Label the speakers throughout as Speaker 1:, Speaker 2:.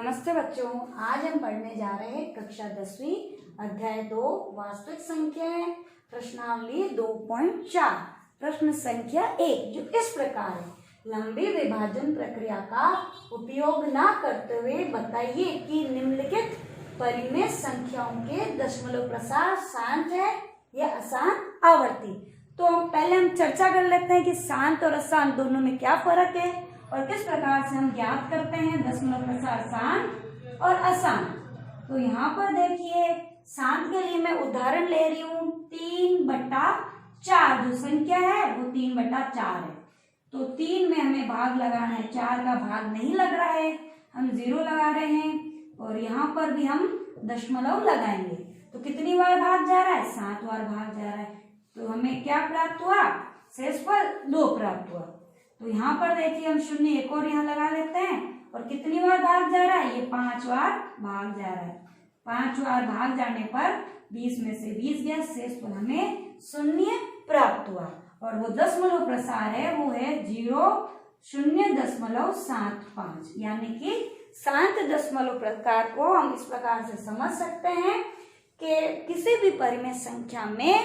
Speaker 1: नमस्ते बच्चों, आज हम पढ़ने जा रहे हैं कक्षा 10वीं अध्याय 2 वास्तविक संख्याएं प्रश्नावली 2.4। प्रश्न संख्या 1 जो इस प्रकार है, लंबी विभाजन प्रक्रिया का उपयोग न करते हुए बताइए कि निम्नलिखित परिमेय संख्याओं के दशमलव प्रसार शांत है या अशांत आवर्ती। तो पहले हम चर्चा कर लेते हैं कि शांत और अशांत दोनों में क्या फर्क है और किस प्रकार से हम ज्ञात करते हैं दशमलव प्रसार शांत और अशांत। तो यहाँ पर देखिए, शांत के लिए मैं उदाहरण ले रही हूँ 3/4 जो संख्या है वो 3/4 है। तो 3 में हमें भाग लगाना है, 4 का भाग नहीं लग रहा है, हम 0 लगा रहे हैं और यहाँ पर भी हम दशमलव लगाएंगे। तो कितनी बार भाग जा रहा है? 7 बार भाग जा रहा है। तो हमें क्या प्राप्त हुआ? शेषफल 2 प्राप्त हुआ। तो यहाँ पर देखिए हम 0 एक और यहाँ लगा लेते हैं और कितनी बार भाग जा रहा है? ये 5 बार भाग जा रहा है। 5 बार भाग जाने पर 20 में से 20 गया, शेषफल हमें 0 प्राप्त हुआ और वो दशमलव प्रसार है वो है 0.75, यानी कि शांत दशमलव प्रकार को हम इस प्रकार से समझ सकते हैं कि किसी भी परिमेय संख्या में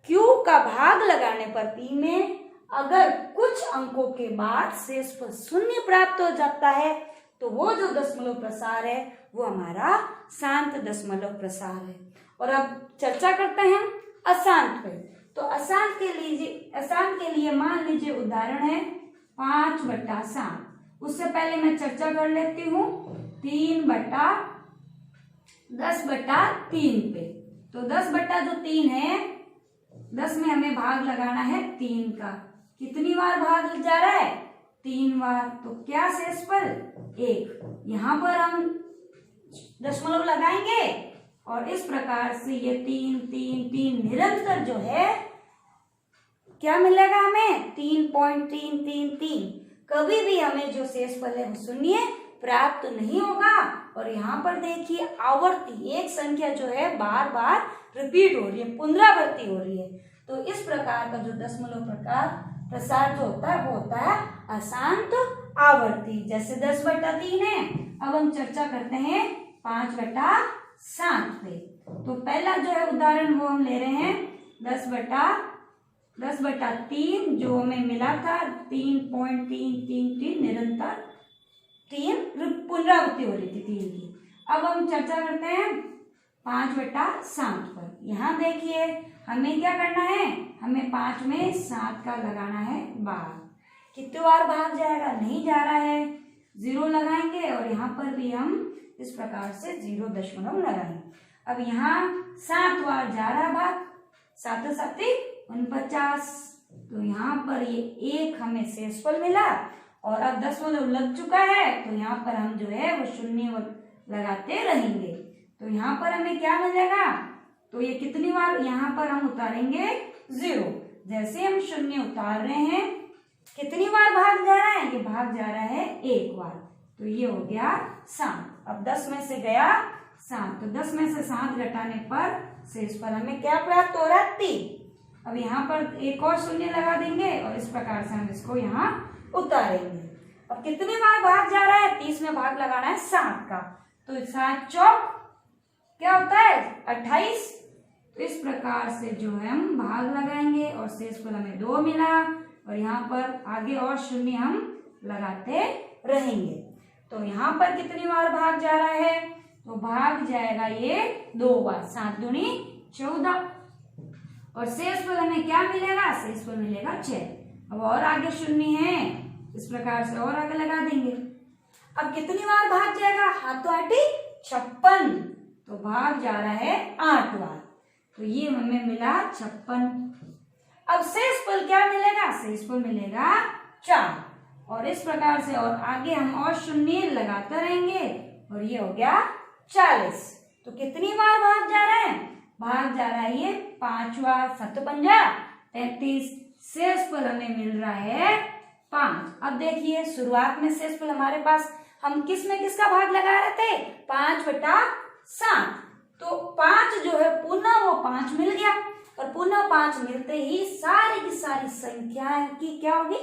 Speaker 1: Q का भाग लगाने पर P में अगर कुछ अंकों के बाद शेषफल 0 प्राप्त हो जाता है तो वो जो दशमलव प्रसार है वो हमारा शांत दशमलव प्रसार है। और अब चर्चा करते हैं अशांत पे। तो अशांत के लिए मान लीजिए उदाहरण है 5/7। उससे पहले मैं चर्चा कर लेती हूँ 3/10/3 पे। तो 10/3 है, 10 में हमें भाग लगाना है 3 का। कितनी बार भाग जा रहा है? 3 बार। तो क्या शेषफल? 1। यहाँ पर हम दशमलव लगाएंगे और इस प्रकार से ये 3 निरंतर जो है क्या मिलेगा हमें? 3.333। कभी भी हमें जो शेषफल है वो 0 प्राप्त नहीं होगा। और यहाँ पर देखिए आवर्ती एक संख्या जो है बार बार रिपीट हो रही है, पुनरावृत्ति हो रही है। तो इस प्रकार का जो दशमलव प्रसार जो होता है वो होता है अशांत आवर्ती। जैसे 10/3 है। अब हम चर्चा करते हैं 5/7 पे। तो पहला जो है उदाहरण वो हम ले रहे हैं 10/3 जो हमें मिला था 3.333 निरंतर 3 पुनरावृत्ति हो रही थी 3 की। अब हम चर्चा करते हैं 5/7 पर। यहाँ देखिए हमें क्या करना है, हमें 5 में 7 का लगाना है बार। कितनी बार भाग जाएगा? नहीं जा रहा है, 0 लगाएंगे और यहाँ पर भी हम इस प्रकार से 0 दशमलव लगाएंगे। अब यहाँ 7 बार जा रहा है भाग, 7 7 49। तो यहाँ पर ये 1 हमें शेषफल मिला और अब दशमलव लग चुका है तो यहाँ पर हम जो है वो 0 लगाते रहेंगे। तो यहाँ पर हमें क्या मिलेगा? तो ये कितनी बार यहाँ पर हम उतारेंगे? 0। जैसे हम 0 उतार रहे हैं, कितनी बार भाग जा रहा है? ये भाग जा रहा है 1 बार। तो ये हो गया 7। अब 10 में से गया 7, तो 10 में से 7 घटाने पर शेषफल हमें क्या प्राप्त हो रहा है? 3। अब यहाँ पर एक और 0 लगा देंगे और इस प्रकार से हम इसको यहाँ उतारेंगे। अब कितनी बार भाग जा रहा है? 30 में भाग लगाना है 7 का। तो 7 चौक क्या होता है? 28। तो इस प्रकार से जो है हम भाग लगाएंगे और शेषफल हमें 2 मिला और यहाँ पर आगे और 0 हम लगाते रहेंगे। तो यहाँ पर कितनी बार भाग जा रहा है? तो भाग जाएगा ये 2 बार, 7 दूनी 14 और शेषफल हमें क्या मिलेगा? शेषफल मिलेगा 6। अब और आगे 0 है, इस प्रकार से और आगे लगा देंगे। अब कितनी बार भाग जाएगा? हाथों आटी 56। तो भाग जा रहा है 8 बार। तो ये हमें मिला 56। अब शेषफल क्या मिलेगा? शेषफल मिलेगा 4 और इस प्रकार से और आगे हम और 0 लगाते रहेंगे और ये हो गया 40। तो कितनी बार भाग जा रहा है? भाग जा रहा है ये 5 बार, 7 पंजा 33। शेषफल हमें मिल रहा है 5। अब देखिए शुरुआत में शेषफल हमारे पास हम किस में किसका भाग लगा रहे थे? 5/7। तो 5 जो है पुनः वो 5 मिल गया और पुनः 5 मिलते ही सारी की सारी संख्याएं की क्या होगी?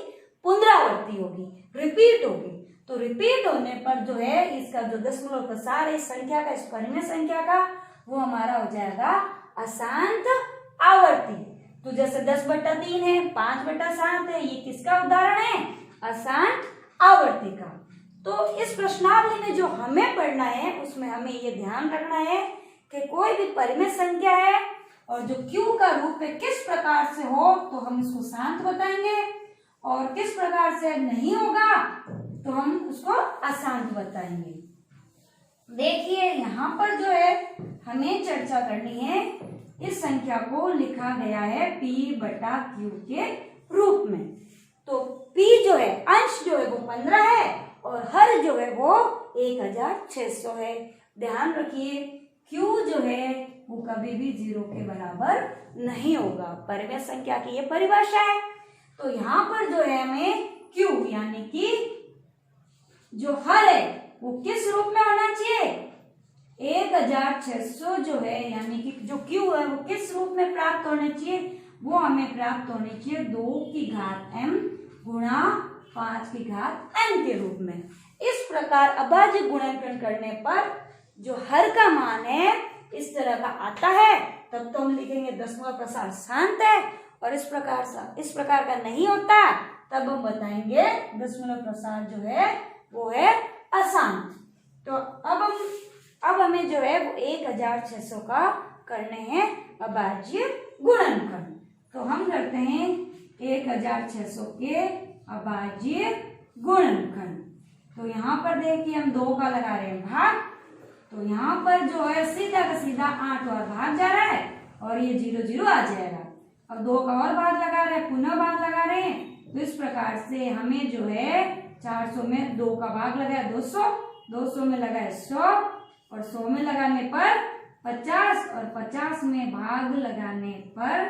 Speaker 1: पुनरावृत्ति होगी, रिपीट होगी। तो रिपीट होने पर जो है इसका जो दशमलव प्रसार है इस संख्या का, इस परिमेय संख्या का, वो हमारा हो जाएगा अशांत आवर्ती। तो जैसे 10/3 है, 5/7 है, ये किसका उदाहरण है? अशांत आवर्ती का। तो इस प्रश्नावली में जो हमें पढ़ना है उसमें हमें ये ध्यान रखना है कि कोई भी परिमेय संख्या है और जो Q का रूप है किस प्रकार से हो तो हम इसको शांत बताएंगे, और किस प्रकार से नहीं होगा तो हम उसको अशांत बताएंगे। देखिए यहाँ पर जो है हमें चर्चा करनी है, इस संख्या को लिखा गया है P/Q के रूप में। तो P जो है, अंश जो है वो 15 है और हर जो है वो 1600 है। ध्यान रखिए Q जो है वो कभी भी 0 के बराबर नहीं होगा। परिमेय संख्या की ये परिभाषा है। तो यहाँ पर जो है हमें Q यानी कि जो हर है वो किस रूप में होना चाहिए? 1600 जो है यानी कि जो Q है वो किस रूप में प्राप्त होने चाहिए? वो हमें प्राप्त होने चाहिए 2m गुणा 5m के रूप में। इस प्रकार अभाज्य गुणनखंड करने पर जो हर का मान है इस तरह का आता है, तब तो हम लिखेंगे दशमलव प्रसार शांत है, और इस प्रकार का नहीं होता तब हम बताएंगे दशमलव प्रसार जो है वो है अशांत। तो अब हमें जो है वो 1600 का करने हैं अभाज्य गुणनखंड। तो हम करते हैं 1600 के अभाज्य गुणनखंड। तो यहाँ पर देखिए हम 2 का लगा रहे हैं भाग, तो यहाँ पर जो है सीधा का सीधा 8 और भाग जा रहा है और ये 0 0 आ जाएगा। अब 2 का और भाग लगा रहे हैं, पुनः भाग लगा रहे हैं। तो इस प्रकार से हमें जो है 400 में 2 का भाग लगा है 200, 200 में लगा है 100 और 100 में लगाने पर 50 और 50 में भाग लगाने पर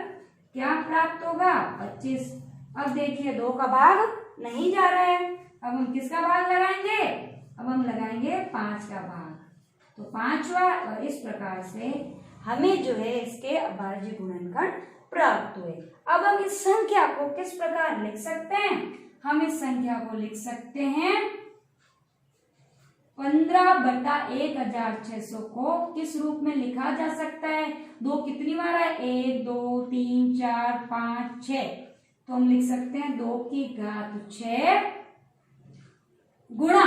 Speaker 1: क्या प्राप्त होगा? 25। अब देखिए 2 का भाग नहीं जा रहा है, अब हम किसका भाग लगाएंगे? अब हम लगाएंगे 5 का भाग, तो 5वां, और इस प्रकार से हमें जो है इसके अभाज्य गुणनखंड प्राप्त हुए। अब हम इस संख्या को किस प्रकार लिख सकते हैं? हम इस संख्या को लिख सकते हैं 15/1600 को किस रूप में लिखा जा सकता है? 2 कितनी बार है? 1 2 3 4 5 6, तो हम लिख सकते हैं 2 की घात 6 गुणा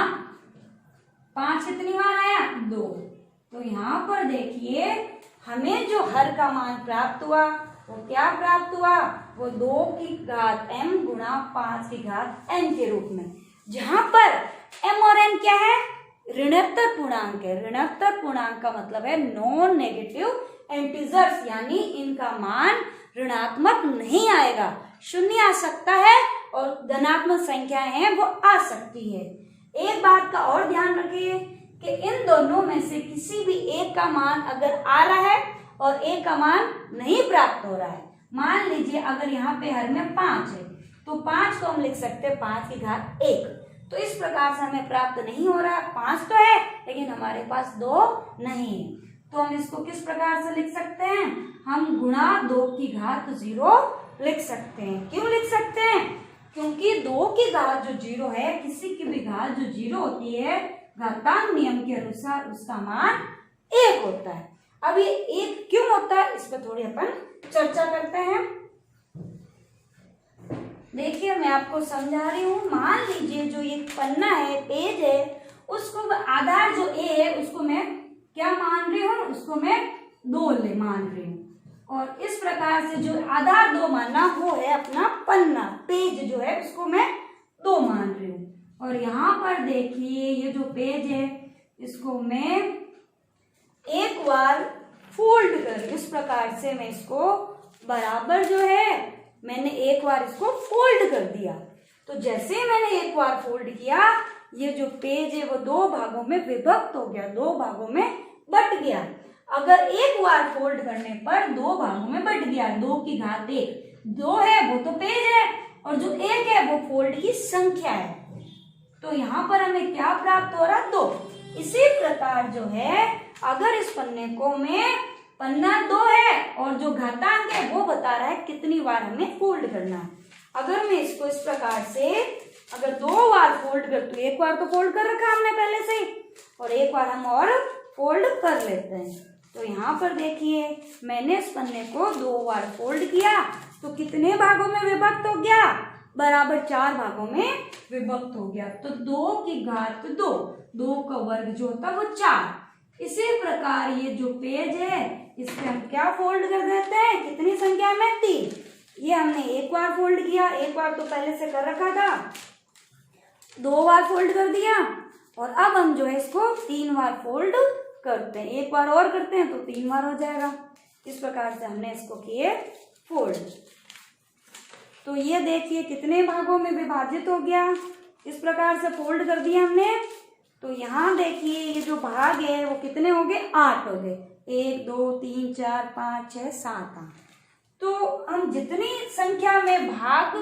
Speaker 1: 5 कितनी बार आया? 2। तो यहाँ पर देखिए हमें जो हर का मान प्राप्त हुआ वो क्या प्राप्त हुआ? वो 2 की घात m गुणा 5 की घात n के रूप में, जहां पर m और n क्या है? ऋणात्मक पूर्णांक है। ऋणात्मक पूर्णांक का मतलब है नॉन नेगेटिव इंटीजर्स, यानी इनका मान ऋणात्मक नहीं आएगा, शून्य आ सकता है और धनात्मक संख्याएं हैं वो आ सकती है। एक बात का और ध्यान रखिए कि इन दोनों में से किसी भी एक का मान अगर आ रहा है और एक का मान नहीं प्राप्त हो रहा है, मान लीजिए अगर यहाँ पे हर में 5 है तो 5 को हम लिख सकते हैं 5 की घात 1। तो इस प्रकार से हमें प्राप्त नहीं हो रहा है, 5 तो है लेकिन हमारे पास 2 नहीं है, तो हम इसको किस प्रकार से लिख सकते हैं? हम गुणा 2 की घात 0 लिख सकते हैं। क्यों लिख सकते हैं? क्योंकि 2 की घात जो 0 है, किसी की भी घात जो 0 होती है घातांक नियम के अनुसार उसका मान 1 होता है। अब ये 1 क्यों होता है इस पर थोड़ी अपन चर्चा करते हैं। देखिए मैं आपको समझा रही हूँ। मान लीजिए जो ये पन्ना है, पेज है, उसको आधार जो ए है उसको मैं क्या मान रही हूँ? उसको मैं 2 मान रही हूँ, और इस प्रकार से जो आधार 2 माना वो है अपना पन्ना, पेज जो है उसको मैं 2 मान रही हूँ। और यहाँ पर देखिए ये जो पेज है इसको मैं एक बार फोल्ड कर, इस प्रकार से मैं इसको बराबर जो है मैंने एक बार इसको फोल्ड कर दिया। तो जैसे ही मैंने एक बार फोल्ड किया ये जो पेज है वो 2 भागों में विभक्त हो गया, 2 भागों में बट गया। अगर एक बार फोल्ड करने पर 2 भागों में बट गया, 2 की घात 1, 2 है वो तो पेज है और जो 1 है वो फोल्ड की संख्या है। तो यहाँ पर हमें क्या प्राप्त हो रहा? 2। इसी प्रकार जो है अगर इस पन्ने को में पन्ना 2 है और जो घातांक है वो बता रहा है कितनी बार हमें फोल्ड करना है। अगर मैं इसको इस प्रकार से अगर 2 बार फोल्ड कर, तो एक बार तो फोल्ड कर रखा हमने पहले से ही, और एक बार हम और फोल्ड कर लेते हैं। तो यहाँ पर देखिए मैंने इस पन्ने को 2 बार फोल्ड किया, तो कितने भागों में विभक्त हो गया? बराबर 4 भागों में विभक्त हो गया। तो 2 की घात 2, 2 का वर्ग जो होता है वो 4। इसी प्रकार ये जो पेज है इस पे हम क्या फोल्ड कर देते हैं? कितनी संख्या में? 3। ये हमने एक बार फोल्ड किया, एक बार तो पहले से कर रखा था, 2 बार फोल्ड कर दिया, और अब हम जो है इसको 3 बार फोल्ड करते हैं। एक बार और करते हैं तो 3 बार हो जाएगा। इस प्रकार से हमने इसको किए फोल्ड। तो ये देखिए कितने भागों में विभाजित हो गया। इस प्रकार से फोल्ड कर दिया हमने। तो यहाँ देखिए ये जो भाग है वो कितने हो गए? 8 हो गए। 1 2 3 4 5 6 7 8। तो हम जितनी संख्या में भाग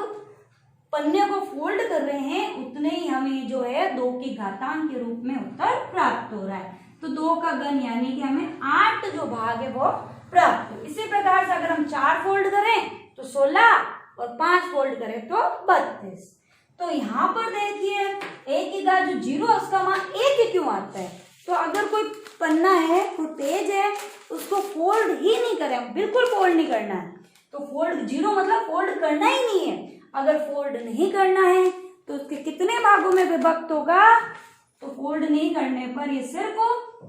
Speaker 1: पन्ने को फोल्ड कर रहे हैं उतने ही हमें जो है 2 की घातांक के रूप में उत्तर प्राप्त हो रहा है। तो 2 का घन यानी कि हमें 8 जो भाग है वो प्राप्त हो। इसी प्रकार से अगर हम 4 फोल्ड करें तो 16 और 5 फोल्ड करें तो 32। तो यहाँ पर देखिए एक की घात जो 0 है उसका मान 1 ही क्यों आता है? तो अगर कोई पन्ना है कोई पेज है उसको फोल्ड ही नहीं करें, बिल्कुल फोल्ड नहीं करना है, तो फोल्ड 0 मतलब फोल्ड करना ही नहीं है। अगर फोल्ड नहीं करना है तो उसके कितने भागों में विभक्त होगा? तो फोल्ड नहीं करने पर ये सिर्फ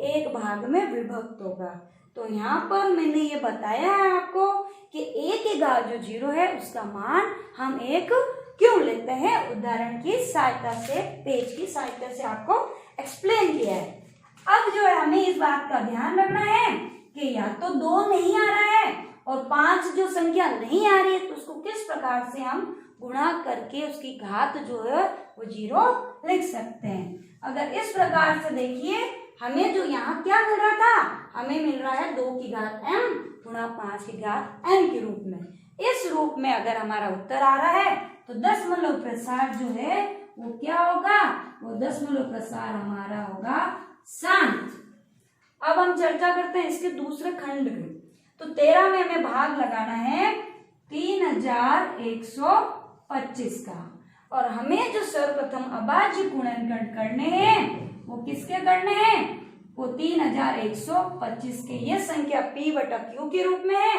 Speaker 1: एक भाग में विभक्त होगा। तो यहाँ पर मैंने ये बताया है आपको कि एक की घात जो 0 है उसका मान हम 1 क्यों लेते हैं, उदाहरण की सहायता से, पेज की सहायता से आपको एक्सप्लेन किया है। अब जो है हमें इस बात का ध्यान रखना है कि या तो 2 नहीं आ रहा है और 5 जो संख्या नहीं आ रही है तो उसको किस प्रकार से हम गुणा करके उसकी घात जो है वो 0 लिख सकते हैं। अगर इस प्रकार से देखिए हमें जो यहाँ क्या मिल रहा था, हमें मिल रहा है 2 की घात m गुणा 5 की घात n के रूप में। इस रूप में अगर हमारा उत्तर आ रहा है तो दशमलव प्रसार जो है वो क्या होगा? वो दशमलव प्रसार हमारा होगा 7। अब हम चर्चा करते हैं इसके दूसरे खंड की। तो 13 में हमें भाग लगाना है 3125 का, और हमें जो सर्वप्रथम अभाज्य गुणनखंड करने हैं वो किसके करने हैं? वो 3125 के। ये संख्या p बटा q के रूप में है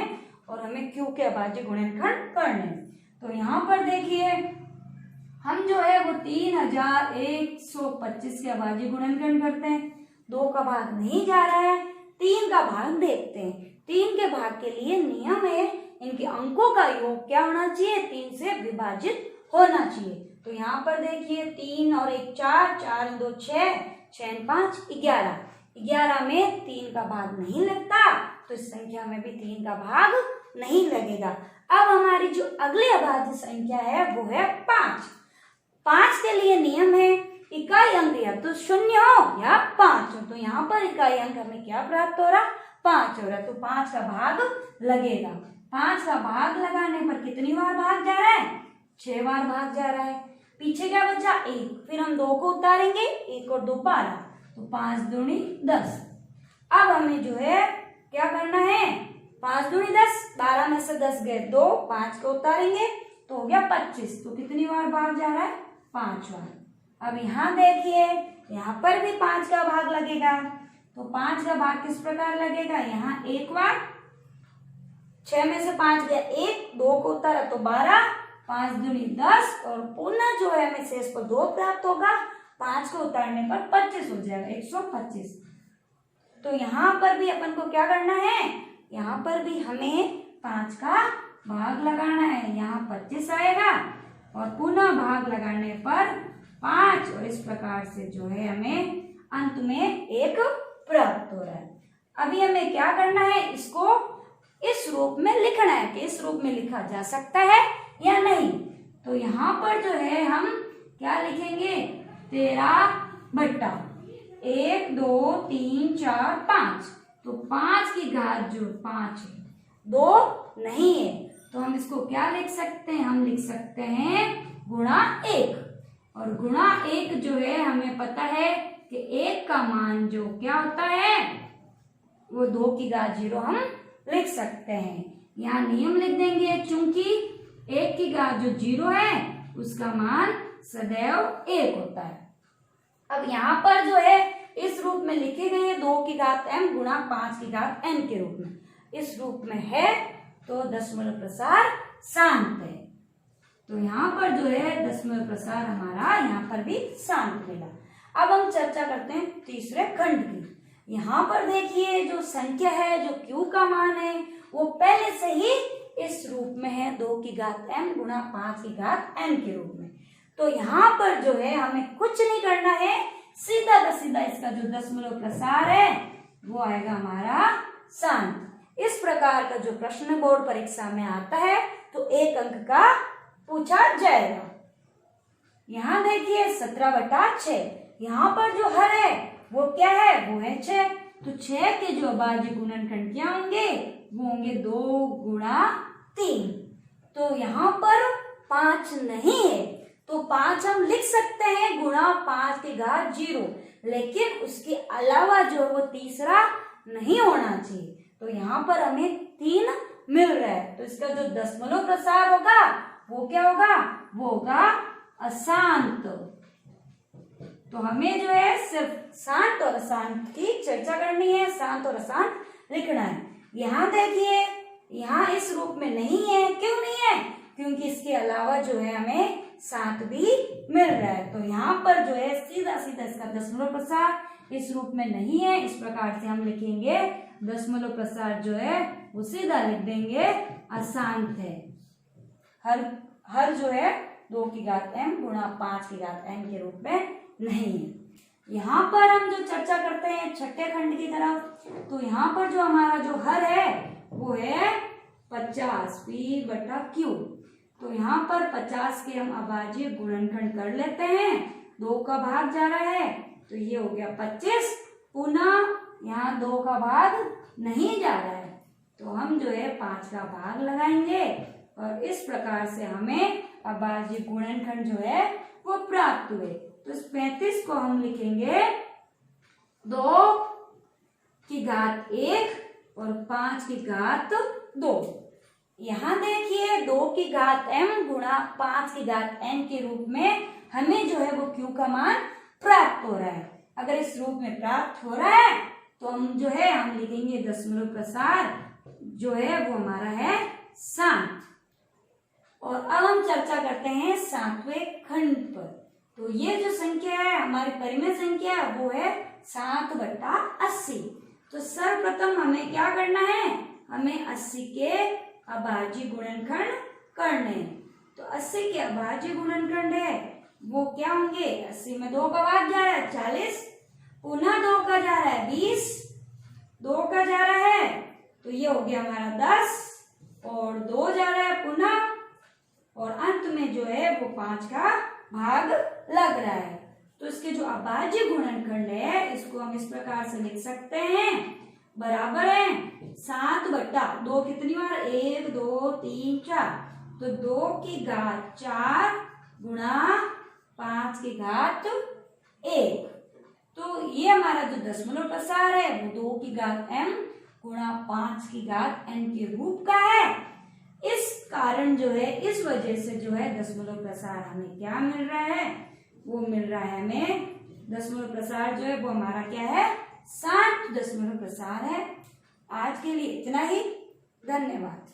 Speaker 1: और हमें q के अभाज्य गुणनखंड करने हैं। तो यहाँ पर देखिए हम जो है वो 3125 के अभाज्य गुणनखंड करते हैं। 2 का भाग नहीं जा रहा है, 3 का भाग देखते हैं। 3 के भाग के लिए नियम है इनके अंकों का योग क्या होना चाहिए? 3 से विभाजित होना चाहिए। तो यहाँ पर देखिए 3 और 1 4, 4 2 6, 6 5 11। 11 में 3 का भाग नहीं लगता तो इस संख्या में भी 3 का भाग नहीं लगेगा। अब हमारी जो अगली अभाज्य संख्या है वो है 5। 5 के लिए नियम है इकाई अंक या तो 0 हो या 5 हो। तो यहाँ पर इकाई अंक हमें क्या प्राप्त हो रहा? 5 हो रहा। तो 5 का भाग लगेगा। 5 का भाग लगाने पर कितनी बार भाग जा रहा है? 6 बार भाग जा रहा है। पीछे क्या बचा? 1। फिर हम 2 को उतारेंगे, 1 और 2 12, तो 5 दूनी 10। अब हमें जो है क्या करना है? 5 दूनी 10, 12 में से 10 गए 2, 5 को उतारेंगे तो हो गया 25। तो कितनी बार भाग जा रहा है? 5 बार। अब यहाँ देखिए यहाँ पर भी 5 का भाग लगेगा। तो 5 का भाग किस प्रकार लगेगा? यहाँ 1 बार, 6 में से 5 गया 1, 2 को उतारा तो 12, 5 दूनी 10, और पुनः जो है हमें शेष पर 2 प्राप्त होगा। 5 को उतारने पर 25 हो जाएगा, 125। तो यहाँ पर भी अपन को क्या करना है? यहाँ पर भी हमें 5 का भाग लगाना है। यहाँ 25 आएगा और पुनः भाग लगाने पर 5, और इस प्रकार से जो है हमें अंत में 1 प्राप्त हो रहा है। अभी हमें क्या करना है? इसको इस रूप में लिखना है कि इस रूप में लिखा जा सकता है या नहीं। तो यहाँ पर जो है हम क्या लिखेंगे? 13/1 2 3 4 5। तो 5 की घात जो 5 है, 2 नहीं है, तो हम इसको क्या लिख सकते हैं? हम लिख सकते हैं गुणा 1। और गुणा 1 जो है हमें पता है कि 1 का मान जो क्या होता है वो 2 की घात 0 हम लिख सकते हैं। यहाँ नियम लिख देंगे, चूंकि 1 की घात जो 0 है उसका मान सदैव एक होता है। अब यहाँ पर जो है इस रूप में लिखी गई है 2 की घात m गुणा 5 की घात n के रूप में, इस रूप में है तो दशमलव प्रसार शांत है। तो यहाँ पर जो है दशमलव प्रसार हमारा यहाँ पर भी शांत मिला। अब हम चर्चा करते हैं तीसरे खंड की। यहाँ पर देखिए जो संख्या है, जो q का मान है वो पहले से ही इस रूप में है 2 की घात m गुणा 5 की घात n के रूप में। तो यहाँ पर जो है हमें कुछ नहीं करना है, सीधा का सीधा इसका जो दशमलव प्रसार है वो आएगा हमारा शांत। इस प्रकार का जो प्रश्न बोर्ड परीक्षा में आता है तो 1 अंक का पूछा जाएगा। यहाँ देखिए 17/6, यहाँ पर जो हर है वो क्या है, वो है 6। तो 6 के जो अभाज्य गुणनखंड क्या होंगे, वो होंगे 2 गुणा 3। तो यहाँ पर 5 नहीं है तो 5 हम लिख सकते हैं गुणा 5 की घात 0, लेकिन उसके अलावा जो वो तीसरा नहीं होना चाहिए। तो यहाँ पर हमें 3 मिल रहा है, तो इसका जो दशमलव प्रसार होगा वो क्या होगा, वो होगा अशांत। तो हमें जो है सिर्फ शांत और अशांत की चर्चा करनी है, शांत और अशांत लिखना है। यहाँ देखिए यहाँ इस रूप में नहीं है, क्यों नहीं है, क्योंकि इसके अलावा जो है हमें 7 भी मिल रहा है। तो यहाँ पर जो है सीधा सीधा इसका दशमलव प्रसार इस रूप में नहीं है, इस प्रकार से हम लिखेंगे दशमलव प्रसार जो है वो सीधा लिख देंगे अशांत है। हर जो है 2 की घात m गुणा 5 की घात n के रूप में नहीं है। यहाँ पर हम जो चर्चा करते हैं छठे खंड की तरफ, तो यहाँ पर जो हमारा जो हर है वो है 50 p/q। तो यहाँ पर 50 के हम अभाज्य गुणनखंड कर लेते हैं, 2 का भाग जा रहा है तो ये हो गया 25, पुनः यहाँ 2 का भाग नहीं जा रहा है तो हम जो है 5 का भाग लगाएंगे और इस प्रकार से हमें अभाज्य गुणनखंड जो है वो प्राप्त हुए। तो इस 35 को हम लिखेंगे 2 की घात 1 और 5 की घात 2। यहाँ देखिए 2 की घात m गुणा 5 की घात n के रूप में हमें जो है वो q का मान प्राप्त हो रहा है। अगर इस रूप में प्राप्त हो रहा है तो हम जो है हम लिखेंगे दशमलव प्रसार जो है वो हमारा है शांत। और अब हम चर्चा करते हैं 7वें खंड पर। तो ये जो संख्या है हमारी परिमेय संख्या वो है 7/80। तो सर्वप्रथम हमें क्या करना है, हमें 80 के अभाज्य गुणनखंड करने हैं। तो 80 के अभाज्य गुणनखंड है वो क्या होंगे, 80 में 2 का भाग जा रहा है 40, पुनः 2 का जा रहा है 20, 2 का जा रहा है तो ये हो गया हमारा 10 और 2 जा रहा है पुनः, और अंत में जो है वो 5 का भाग लग रहा है। तो इसके जो अभाज्य गुणनखंड है इसको हम इस प्रकार से लिख सकते हैं, बराबर है 7/2 कितनी बार, 1 2 3 4, तो 2 की घात 4 गुणा 5 की घात 1। तो ये हमारा जो दशमलव प्रसार है वो 2 की घात m गुणा 5 की घात n के रूप का है। इस कारण जो है इस वजह से जो है दशमलव प्रसार हमें क्या मिल रहा है, वो मिल रहा है हमें दशमलव प्रसार जो है वो हमारा क्या है, शांत दशमलव प्रसार है। आज के लिए इतना ही, धन्यवाद।